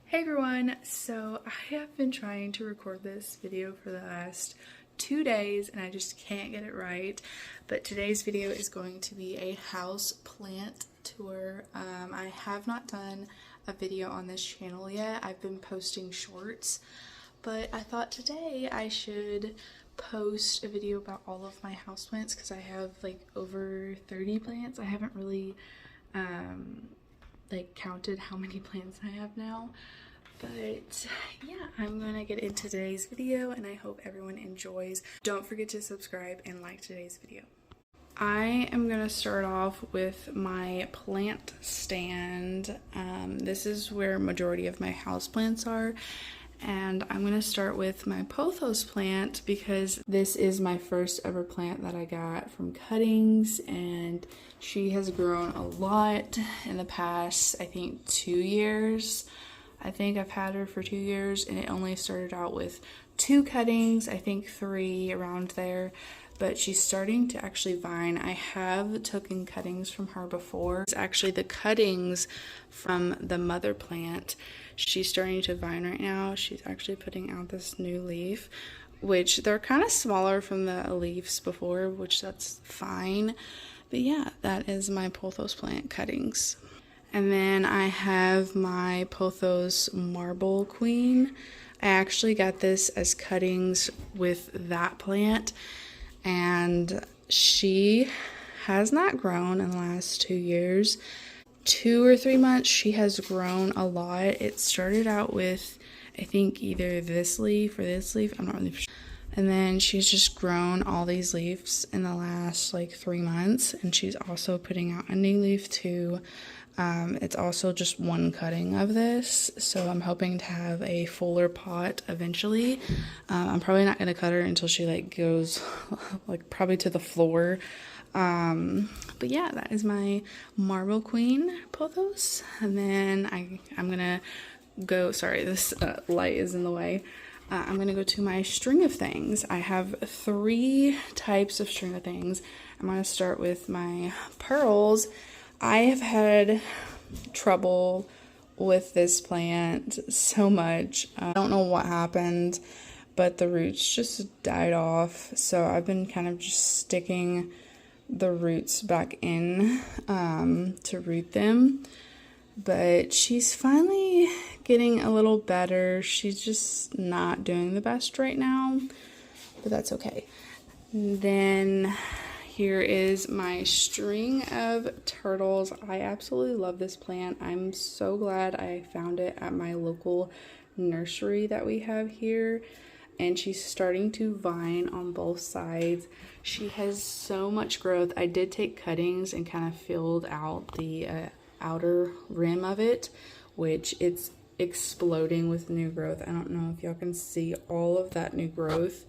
Hey everyone, so I have been trying to record this video for the last 2 days and I just can't get it right, but today's video is going to be a house plant tour. I have not done a video on this channel yet. I've been posting shorts, but I thought today I should post a video about all of my houseplants because I have like over 30 plants. I haven't really counted how many plants I have now, but yeah, I'm gonna get into today's video and I hope everyone enjoys. Don't forget to subscribe and like today's video. I am gonna start off with my plant stand. This is where majority of my houseplants are, and I'm gonna start with my pothos plant because this is my first ever plant that I got from cuttings, and she has grown a lot in the past, I think 2 years. I think I've had her for 2 years, and it only started out with 2 cuttings, I think 3 around there, but she's starting to actually vine. I have taken cuttings from her before. It's actually the cuttings from the mother plant. She's starting to vine right now. She's actually putting out this new leaf, which they're kind of smaller from the leaves before, which that's fine. But yeah, that is my pothos plant cuttings. And then I have my pothos marble queen. I actually got this as cuttings with that plant, and she has not grown in the last 2 years. 2 or 3 months she has grown a lot. It started out with, I think, either this leaf or this leaf, I'm not really sure. And then she's just grown all these leaves in the last like 3 months, and she's also putting out a new leaf too. It's also just one cutting of this, so I'm hoping to have a fuller pot eventually. I'm probably not going to cut her until she like goes like probably to the floor. But yeah, that is my marble queen pothos. And then I'm gonna go, sorry, this light is in the way. I'm gonna go to my string of things. I have 3 types of string of things. I'm gonna start with my pearls. I have had trouble with this plant so much. I don't know what happened, but the roots just died off. So I've been kind of just sticking the roots back in to root them. But she's finally getting a little better. She's just not doing the best right now, but that's okay. And then here is my string of turtles. I absolutely love this plant. I'm so glad I found it at my local nursery that we have here. And she's starting to vine on both sides. She has so much growth. I did take cuttings and kind of filled out the outer rim of it, which it's exploding with new growth. I don't know if y'all can see all of that new growth.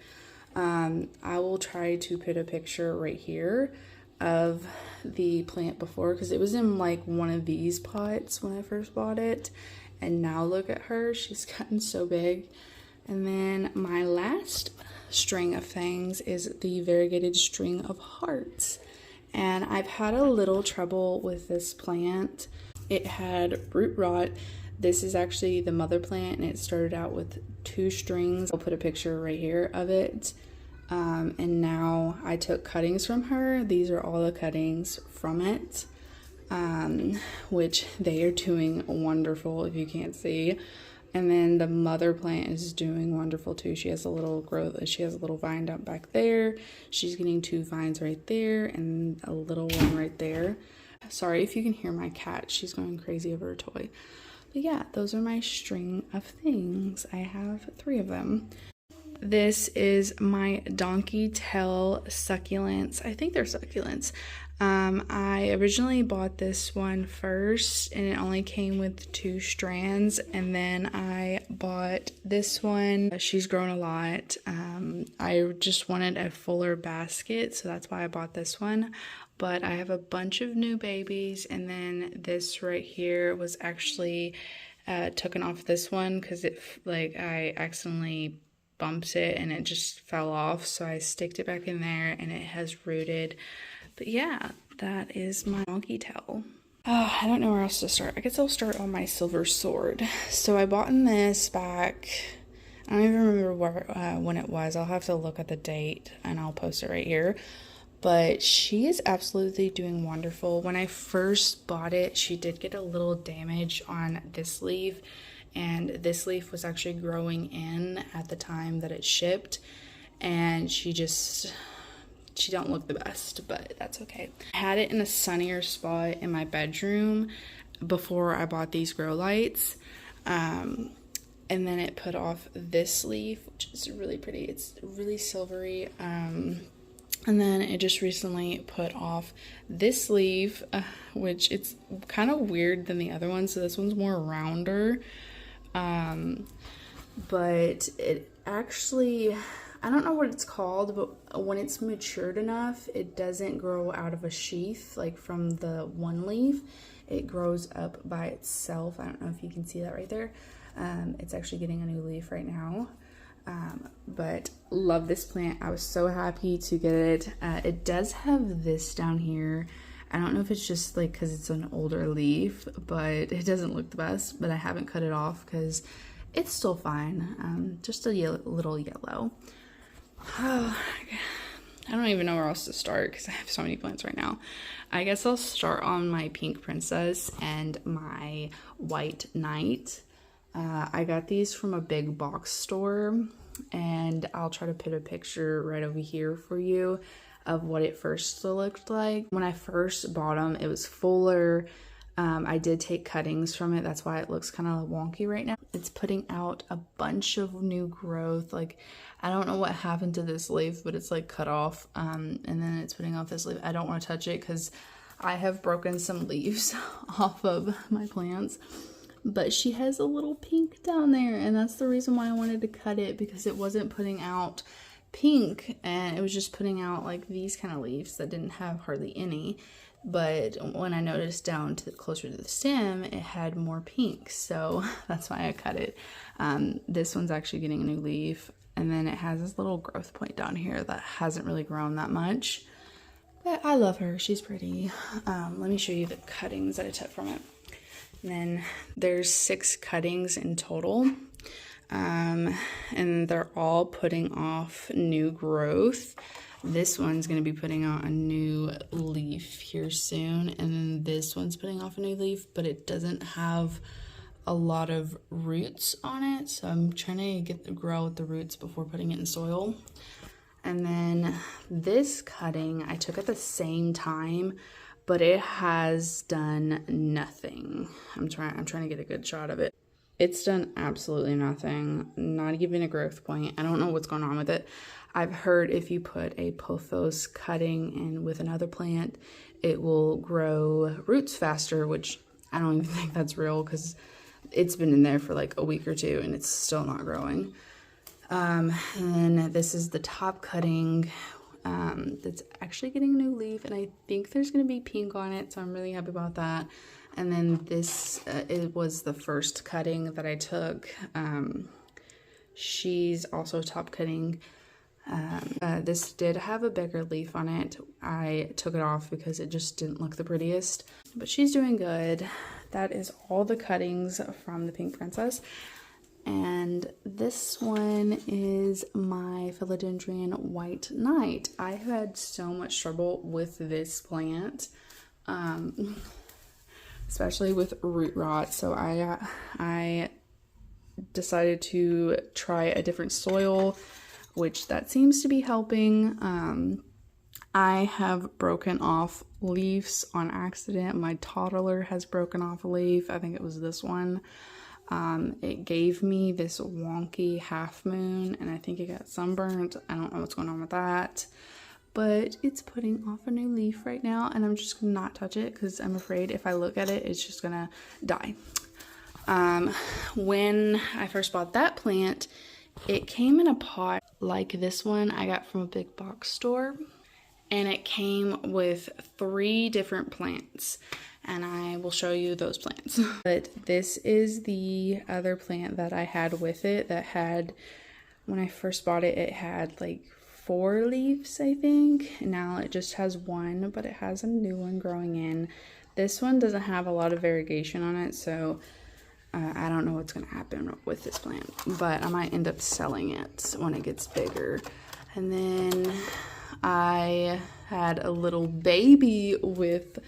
I will try to put a picture right here of the plant before, because it was in like one of these pots when I first bought it, and now look at her, she's gotten so big. And then my last string of things is the variegated string of hearts, and I've had a little trouble with this plant. It had root rot. This is actually the mother plant, and it started out with 2 strings. I'll put a picture right here of it. And now I took cuttings from her. These are all the cuttings from it, which they are doing wonderful if you can't see. And then the mother plant is doing wonderful too. She has a little growth, she has a little vine up back there. She's getting 2 vines right there and a little one right there. Sorry if you can hear my cat, she's going crazy over a toy. But yeah, those are my string of things. I have 3 of them. This is my donkey tail succulents. I think they're succulents. I originally bought this one first, and it only came with 2 strands, and then I bought this one. She's grown a lot. I just wanted a fuller basket, so that's why I bought this one. But I have a bunch of new babies, and then this right here was actually taken off this one because it I accidentally bumped it and it just fell off, so I sticked it back in there and it has rooted. But yeah, that is my donkey tail. I don't know where else to start. I guess I'll start on my silver sword. So I bought this back, I don't even remember when it was. I'll have to look at the date and I'll post it right here. But she is absolutely doing wonderful. When I first bought it, she did get a little damage on this leaf, and this leaf was actually growing in at the time that it shipped, and she don't look the best, but that's okay. I had it in a sunnier spot in my bedroom before I bought these grow lights. And then it put off this leaf, which is really pretty. It's really silvery. And then it just recently put off this leaf, which it's kind of weird than the other one. So this one's more rounder. But it actually, I don't know what it's called, but when it's matured enough, it doesn't grow out of a sheath like from the one leaf. It grows up by itself. I don't know if you can see that right there. It's actually getting a new leaf right now. But love this plant. I was so happy to get it. It does have this down here. I don't know if it's just like because it's an older leaf, but it doesn't look the best. But I haven't cut it off because it's still fine. Just a little yellow. Oh, I don't even know where else to start because I have so many plants right now. I guess I'll start on my pink princess and my white knight. I got these from a big box store, and I'll try to put a picture right over here for you of what it first looked like. When I first bought them, it was fuller. I did take cuttings from it. That's why it looks kind of wonky right now. It's putting out a bunch of new growth. Like, I don't know what happened to this leaf, but it's like cut off. And then it's putting off this leaf. I don't want to touch it because I have broken some leaves off of my plants. But she has a little pink down there, and that's the reason why I wanted to cut it, because it wasn't putting out pink, and it was just putting out like these kind of leaves that didn't have hardly any. But when I noticed down to closer to the stem, it had more pink, so that's why I cut it. This one's actually getting a new leaf, and then it has this little growth point down here that hasn't really grown that much. But I love her, she's pretty. Let me show you the cuttings that I took from it. And then there's 6 cuttings in total, and they're all putting off new growth. This one's going to be putting out a new leaf here soon, and then this one's putting off a new leaf, but it doesn't have a lot of roots on it, so I'm trying to grow with the roots before putting it in soil. And then this cutting I took at the same time, but it has done nothing. I'm trying to get a good shot of it. It's done absolutely nothing, not even a growth point. I don't know what's going on with it. I've heard if you put a pothos cutting in with another plant, it will grow roots faster, which I don't even think that's real because it's been in there for like a week or two and it's still not growing. And then this is the top cutting. That's actually getting a new leaf, and I think there's going to be pink on it, so I'm really happy about that. And then this it was the first cutting that I took. She's also top cutting. This did have a bigger leaf on it. I took it off because it just didn't look the prettiest, but she's doing good. That is all the cuttings from the pink princess. And this one is my philodendron white knight. I have had so much trouble with this plant, especially with root rot. So I decided to try a different soil, which that seems to be helping. I have broken off leaves on accident. My toddler has broken off a leaf. I think it was this one. It gave me this wonky half moon, and I think it got sunburned. I don't know what's going on with that, but it's putting off a new leaf right now, and I'm just gonna not touch it because I'm afraid if I look at it, it's just gonna die. When I first bought that plant, it came in a pot like this one I got from a big box store, and it came with 3 different plants. And I will show you those plants. But this is the other plant that I had with it that had, when I first bought it, it had like 4 leaves, I think. Now it just has 1, but it has a new one growing in. This one doesn't have a lot of variegation on it, so I don't know what's going to happen with this plant, but I might end up selling it when it gets bigger. And then I had a little baby with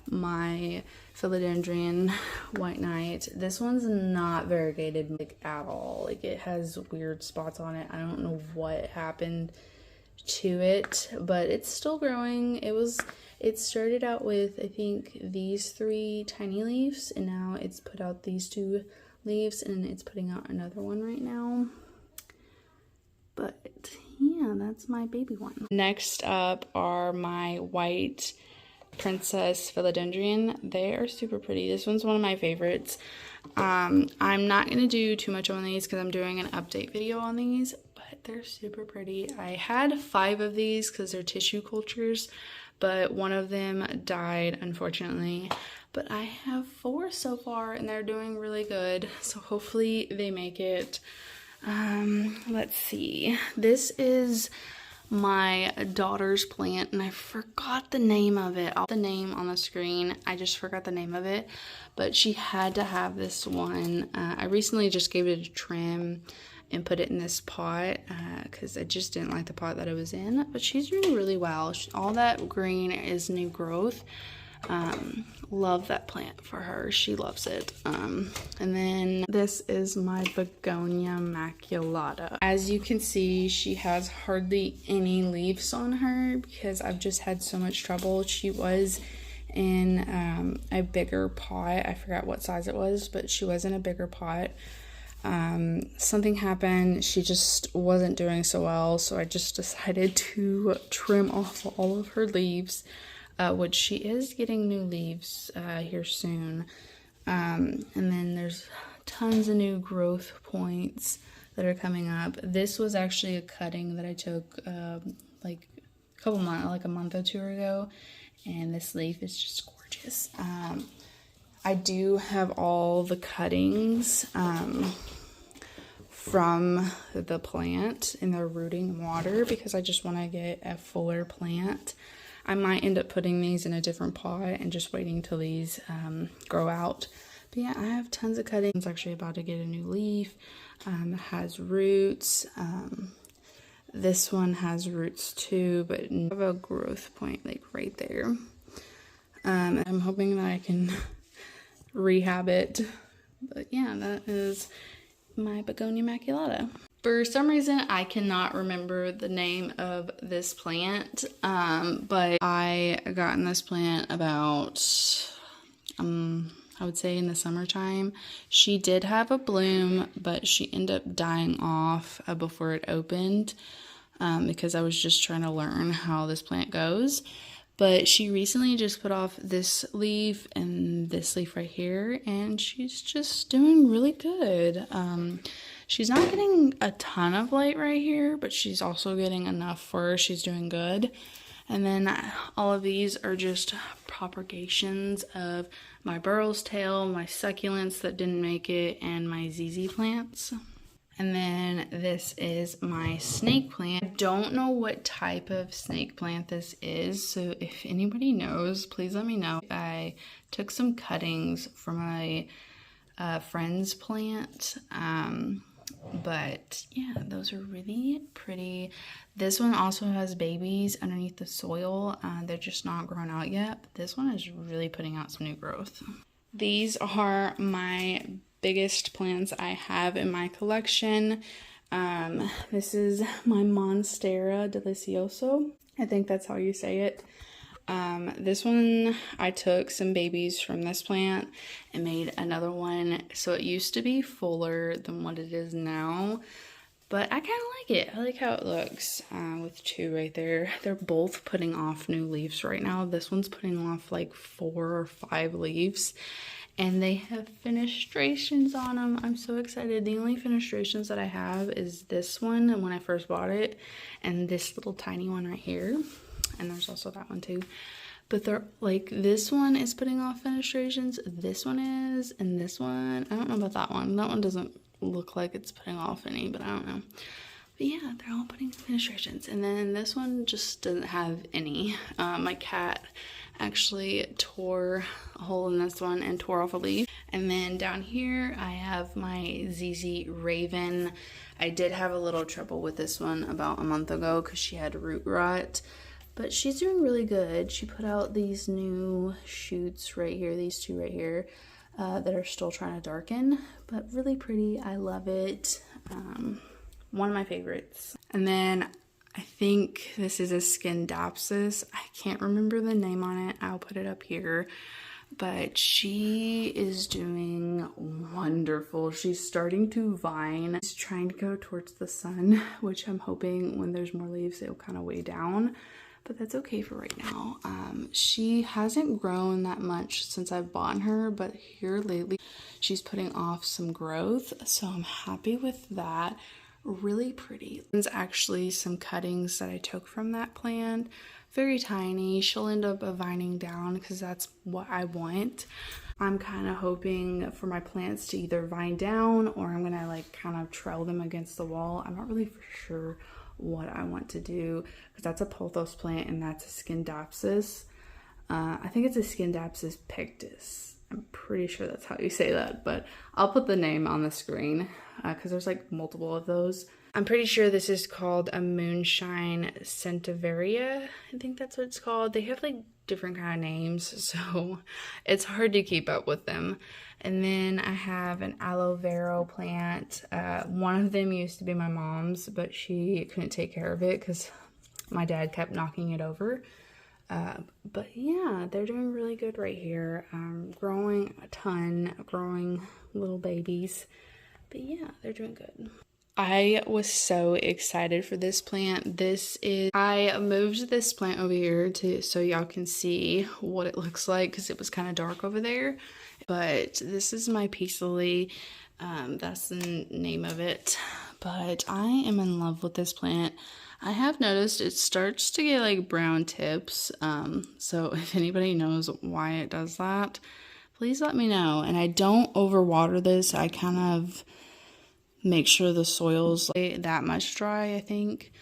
my philodendron white knight. This one's not variegated like at all. Like, it has weird spots on it. I don't know what happened to it, but it's still growing. It started out with, I think, these 3 tiny leaves, and now it's put out these 2 leaves, and it's putting out another one right now. But yeah, that's my baby one. Next up are my white princess philodendron. They are super pretty. This one's one of my favorites. I'm not gonna do too much on these because I'm doing an update video on these, but they're super pretty. I had 5 of these because they're tissue cultures, but one of them died, unfortunately. But I have 4 so far, and they're doing really good, so hopefully they make it. Let's see. This is my daughter's plant, and I forgot the name of it. I'll put the name on the screen. I just forgot the name of it, but she had to have this one. I recently just gave it a trim and put it in this pot because I just didn't like the pot that it was in, but she's doing really well. All that green is new growth. Love that plant for her. She loves it. And then this is my Bonia Macada. As you can see, she has hardly any leaves on her because I've just had so much trouble. She was in a bigger pot. I forgot what size it was, but she was in a bigger pot. Something happened. She just wasn't doing so well, so I just decided to trim off all of her leaves, which she is getting new leaves here soon. And then there's tons of new growth points that are coming up. This was actually a cutting that I took like a month or 2 ago, and this leaf is just gorgeous. I do have all the cuttings from the plant in their rooting water because I just want to get a fuller plant. I might end up putting these in a different pot and just waiting till these grow out. But yeah, I have tons of cuttings. I'm actually about to get a new leaf. It has roots. This one has roots too, but I have a growth point like right there. I'm hoping that I can rehab it. But yeah, that is my Bonia Macada. For some reason, I cannot remember the name of this plant, but I got in this plant about, I would say in the summertime. She did have a bloom, but she ended up dying off before it opened because I was just trying to learn how this plant goes. But she recently just put off this leaf and this leaf right here, and she's just doing really good. She's not getting a ton of light right here, but she's also getting enough for her. She's doing good. And then all of these are just propagations of my burrow's tail, my succulents that didn't make it, and my ZZ plants. And then this is my snake plant. I don't know what type of snake plant this is, so if anybody knows, please let me know. I took some cuttings from my friend's plant, but yeah, those are really pretty. This one also has babies underneath the soil. They're just not grown out yet, but this one is really putting out some new growth. These are my biggest plants I have in my collection. This is my Monera delicioso. I think that's how you say it. This one, I took some babies from this plant and made another one. So it used to be fuller than what it is now, but I kind of like it. I like how it looks with 2 right there. They're both putting off new leaves right now. This one's putting off like 4 or 5 leaves. And they have fenestrations on them. I'm so excited. The only fenestrations that I have is this one when I first bought it, and this little tiny one right here. And there's also that one too. But they're like, this one is putting off fenestrations, this one is, and this one, I don't know about that one. That one doesn't look like it's putting off any, but I don't know. But yeah, they're all putting fenestrations. And then this one just doesn't have any. My cat actually tore a hole in this one and tore off a leaf. And then down here I have my ZZ Raven. I did have a little trouble with this one about a month ago because she had root rot, but she's doing really good. She put out these new shoots right here, these two right here, that are still trying to darken, but really pretty. I love it. One of my favorites. And then I think this is a Skindapsis. I can't remember the name on it. I'll put it up here. But she is doing wonderful. She's starting to vine. She's trying to go towards the sun, which I'm hoping when there's more leaves, it'll kind of weigh down. But that's okay for right now. She hasn't grown that much since I've bought her, but here lately, she's putting off some growth. So I'm happy with that. Really pretty. There's actually some cuttings that I took from that plant. Very tiny. She'll end up vining down because that's what I want. I'm kind of hoping for my plants to either vine down or I'm gonna like kind of trail them against the wall. I'm not really for sure what I want to do because that's a pothos plant and that's a Skindapsis. I think it's a Skindapsis pictus. I'm pretty sure that's how you say that, but I'll put the name on the screen because there's like multiple of those. I'm pretty sure this is called a Moonshine Centiveria. I think that's what it's called. They have like different kind of names, so it's hard to keep up with them. And then I have an aloe vera plant. One of them used to be my mom's, but she couldn't take care of it because my dad kept knocking it over. But yeah, they're doing really good right here. Growing a ton, growing little babies. But yeah, they're doing good. I was so excited for this plant. I moved this plant over here so y'all can see what it looks like because it was kind of dark over there. But this is my peace lily. That's the name of it. But I am in love with this plant. I have noticed it starts to get like brown tips. So if anybody knows why it does that, please let me know. And I don't overwater this. I kind of make sure the soil's like that much dry, I think,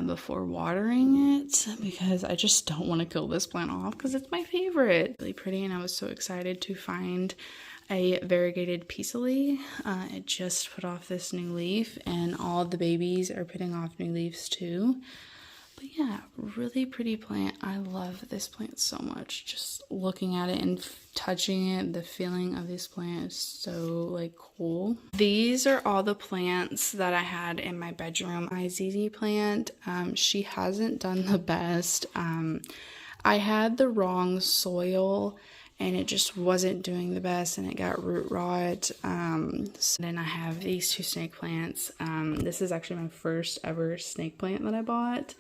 before watering it because I just don't want to kill this plant off because it's my favorite. Really pretty, and I was so excited to find a variegated peace lily. It just put off this new leaf and all the babies are putting off new leaves too. But yeah, really pretty plant. I love this plant so much. Just looking at it and touching it, the feeling of this plant is so like cool. These are all the plants that I had in my bedroom. My ZZ plant, she hasn't done the best. I had the wrong soil and it just wasn't doing the best and it got root rot. So then I have these two snake plants. This is actually my first ever snake plant that I bought.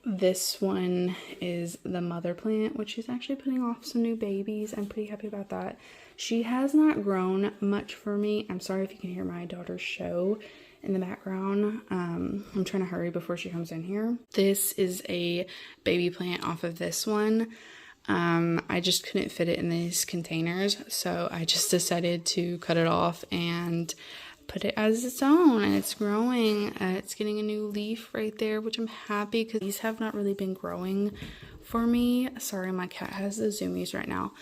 This one is the mother plant, which is actually putting off some new babies. I'm pretty happy about that. She has not grown much for me. I'm sorry if you can hear my daughter's show in the background. I'm trying to hurry before she comes in here. This is a baby plant off of this one. I just couldn't fit it in these containers, so I just decided to cut it off and put it as its own, and it's growing. It's getting a new leaf right there, which I'm happy because these have not really been growing for me. Sorry, my cat has the zoomies right now,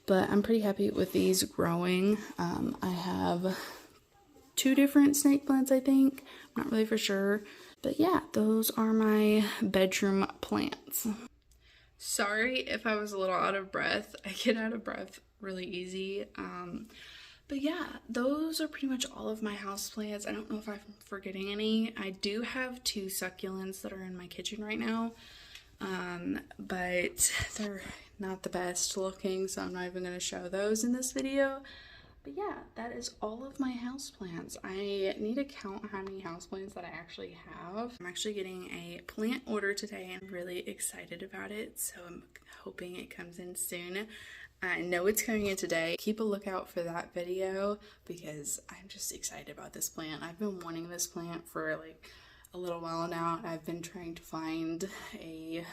but I'm pretty happy with these growing. I have two different snake plants, I think. I'm not really for sure, but yeah, those are my bedroom plants. Sorry if I was a little out of breath. I get out of breath really easy. But yeah, those are pretty much all of my houseplants. I don't know if I'm forgetting any. I do have two succulents that are in my kitchen right now, but they're not the best looking, so I'm not even going to show those in this video. But yeah, that is all of my houseplants. I need to count how many houseplants that I actually have. I'm actually getting a plant order today and I'm really excited about it, so I'm hoping it comes in soon. I know it's coming in today. Keep a lookout for that video because I'm just excited about this plant. I've been wanting this plant for like a little while now. I've been trying to find a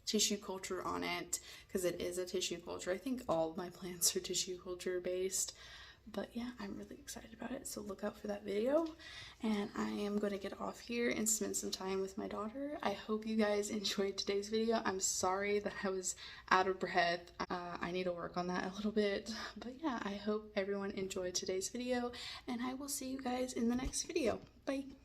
tissue culture on it because it is a tissue culture. I think all of my plants are tissue culture based, But yeah, I'm really excited about it, so look out for that video. And I am going to get off here and spend some time with my daughter. I hope you guys enjoyed today's video. I'm sorry that I was out of breath. I need to work on that a little bit. But yeah, I hope everyone enjoyed today's video, and I will see you guys in the next video. Bye!